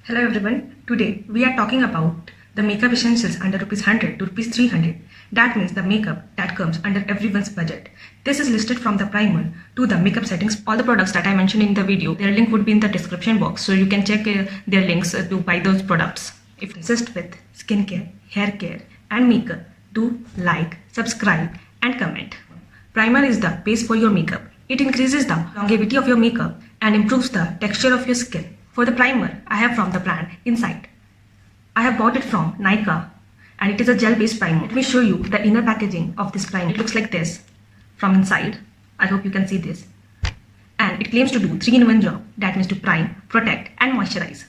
Hello everyone, today we are talking about the makeup essentials under rupees 100 to rupees 300. That means the makeup that comes under everyone's budget. This is listed from the primer to the makeup settings. All the products that I mentioned in the video, their link would be in the description box, so you can check their links to buy those products. If you assist with skincare, hair care and makeup, do like, subscribe and comment. Primer is the base for your makeup. It increases the longevity of your makeup and improves the texture of your skin. For the primer, I have from the brand Insight. I have bought it from Nykaa and it is a gel-based primer. Let me show you the inner packaging of this primer. It looks like this from inside. I hope you can see this. And it claims to do 3-in-1 job. That means to prime, protect and moisturize.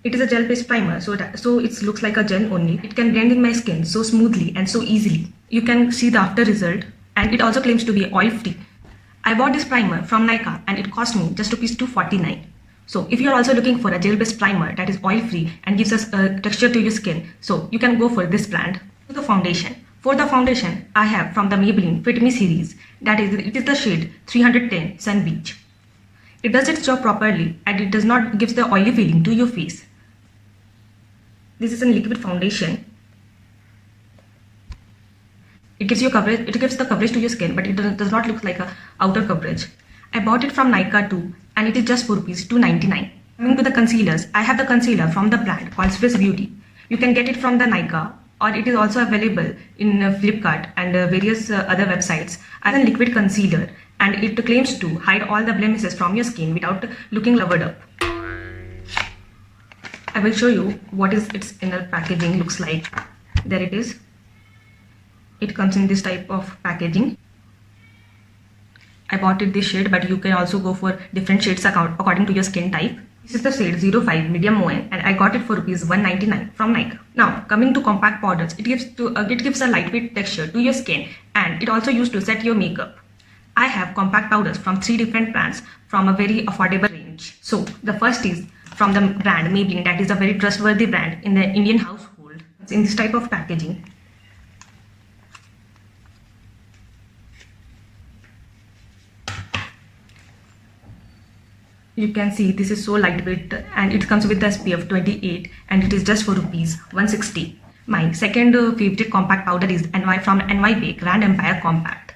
It is a gel-based primer, so it looks like a gel only. It can blend in my skin so smoothly and so easily. You can see the after result, and it also claims to be oil-free. I bought this primer from Nykaa and it cost me just rupees 249. So if you are also looking for a gel-based primer that is oil-free and gives us a texture to your skin, so you can go for this brand. The foundation. For the foundation, I have from the Maybelline Fit Me series. It is the shade 310 Sun Beach. It does its job properly and it does not give the oily feeling to your face. This is a liquid foundation. It gives you coverage. It gives the coverage to your skin, but it does not look like a outer coverage. I bought it from Nykaa too, and it is just for rupees 299. Coming to the concealers, I have the concealer from the brand called Swiss Beauty. You can get it from the Nykaa, or it is also available in Flipkart and various other websites as a liquid concealer, and it claims to hide all the blemishes from your skin without looking covered up. I will show you what is its inner packaging looks like. There it is. It comes in this type of packaging. I bought it this shade, but you can also go for different shades according to your skin type. This is the shade 05 Medium Moen and I got it for rupees 199 from Nykaa. Now coming to compact powders, it gives a lightweight texture to your skin and it also used to set your makeup. I have compact powders from 3 different brands from a very affordable range. So the first is from the brand Maybelline, that is a very trustworthy brand in the Indian household. It's in this type of packaging. You can see this is so lightweight and it comes with the SPF 28 and it is just for rupees 160. My second favorite compact powder is from NYBay Grand Empire Compact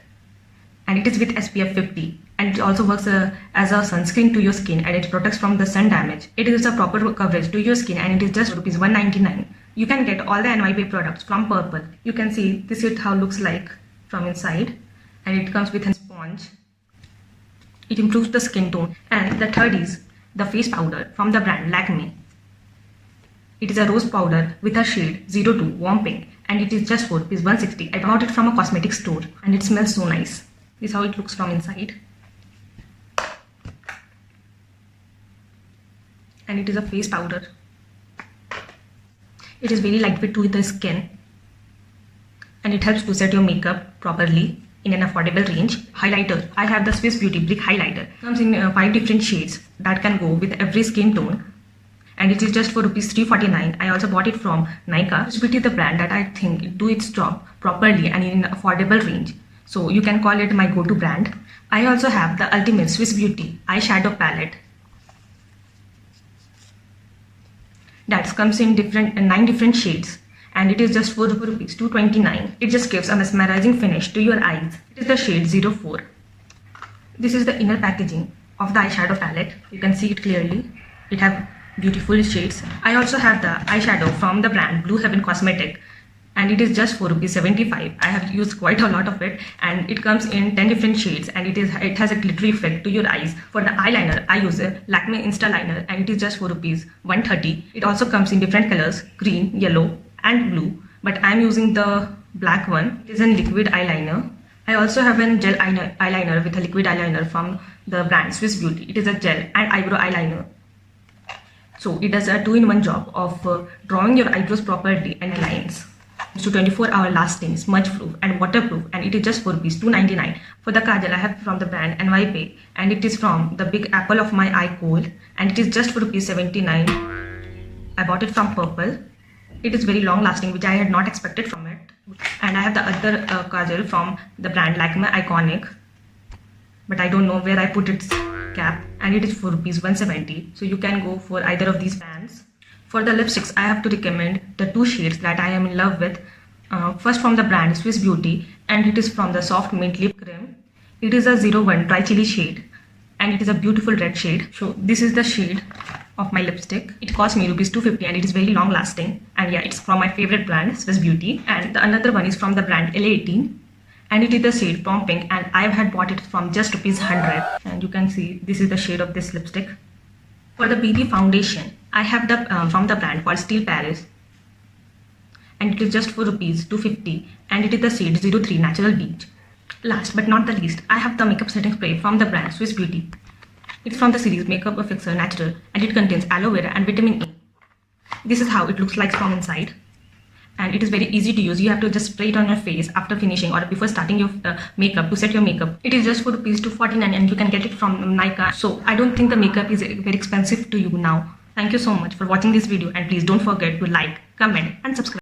and it is with SPF 50 and it also works as a sunscreen to your skin and it protects from the sun damage. It gives a proper coverage to your skin and it is just rupees 199. You can get all the NYBay products from Purple. You can see this is how it looks like from inside and it comes with a sponge. It improves the skin tone. And the third is the face powder from the brand Lakme. It is a rose powder with a shade 02 Warm Pink and it is just for rupees 160. I bought it from a cosmetic store and it smells so nice. This is how it looks from inside. And it is a face powder. It is very lightweight to the skin and it helps to set your makeup properly in an affordable range. Highlighter, I have the Swiss Beauty Brick Highlighter. It comes in 5 different shades that can go with every skin tone and it is just for rupees 349. I also bought it from Nykaa. Swiss Beauty is the brand that I think do its job properly and in an affordable range. So you can call it my go-to brand. I also have the Ultimate Swiss Beauty Eyeshadow Palette. That comes in 9 different shades. And it is just for rupees 229. It just gives a mesmerizing finish to your eyes. It is the shade 04. This is the inner packaging of the eyeshadow palette. You can see it clearly. It has beautiful shades. I also have the eyeshadow from the brand Blue Heaven Cosmetic and it is just for rupees 75. I have used quite a lot of it and it comes in 10 different shades and it has a glittery effect to your eyes. For the eyeliner, I use a Lakme Insta Liner and it is just for rupees 130. It also comes in different colors, green, yellow and blue, but I am using the black one. It is a liquid eyeliner. I also have a gel eyeliner with a liquid eyeliner from the brand Swiss Beauty. It is a gel and eyebrow eyeliner. So it does a 2-in-1 job of drawing your eyebrows properly and lines. It's 24-hour lasting, smudge proof and waterproof and it is just for rupees 299. For the kajal, I have from the brand NYBay and it is from the Big Apple of My Eye Kohl and it is just for rupees 79. I bought it from Purple. It is very long lasting, which I had not expected from it. And I have the other kajal from the brand Lakme Iconic, but I don't know where I put its cap. and it is for rupees 170. So you can go for either of these brands. For the lipsticks, I have to recommend the two shades that I am in love with. First from the brand Swiss Beauty, and it is from the Soft Mint Lip Cream. It is a 01 Dry Chili shade, and it is a beautiful red shade. So this is the shade of my lipstick. It cost me rupees 250 and it is very long lasting. And yeah, it's from my favorite brand Swiss Beauty. And the another one is from the brand LA18, and it is the shade Prom Pink, and I've had bought it from just rupees 100. And you can see this is the shade of this lipstick. For the BB foundation, I have the from the brand called Steel Paris, and it is just for rupees 250, and it is the shade 03 Natural Beach. Last but not the least, I have the makeup setting spray from the brand Swiss Beauty. It's from the series Makeup Fixer Natural, and it contains aloe vera and vitamin E. This is how it looks like from inside, and it is very easy to use. You have to just spray it on your face after finishing or before starting your makeup to set your makeup. It is just for rupees 249, and you can get it from Nykaa. So I don't think the makeup is very expensive to you now. Thank you so much for watching this video, and please don't forget to like, comment and subscribe.